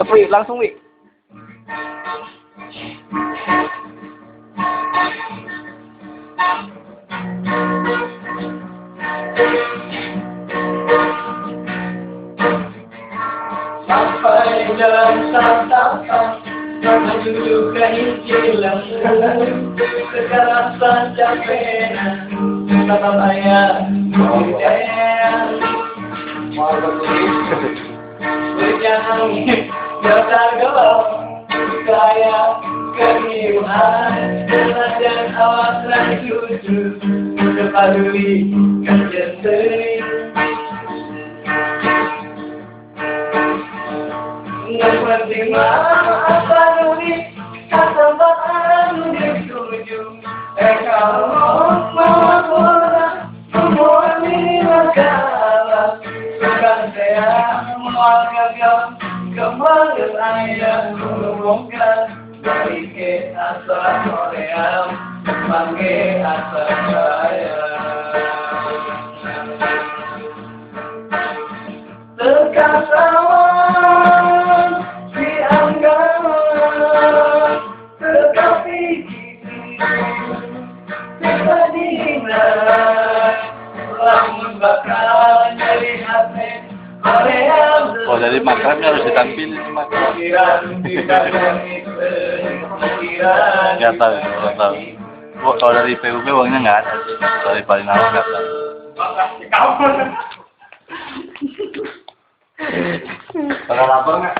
Wi, langsung Wi. Sampai dalam santapan menuju keinjilan kekerasan capena tetap ayat kemudian berjangan dasar gelap kaya keriuhan dan awas dan jujur terpaduli kejenteri. Yang penting apa nulis kata bahan dituju. Kalau mau semua ini makalah bukan saya mengagalkan kembali ayah ngomongkan dari ke asal Korea pakai asal saya. Terkasawan dianggap tetapi kita diingat lamun bakal jadi hati Korea. Oh, jadi makrabnya harus ditampilin makrab. Nggak tahu. Oh, kalau dari PUB uangnya nggak ada. Dari paling awal nggak tahu. Kalau lapar nggak?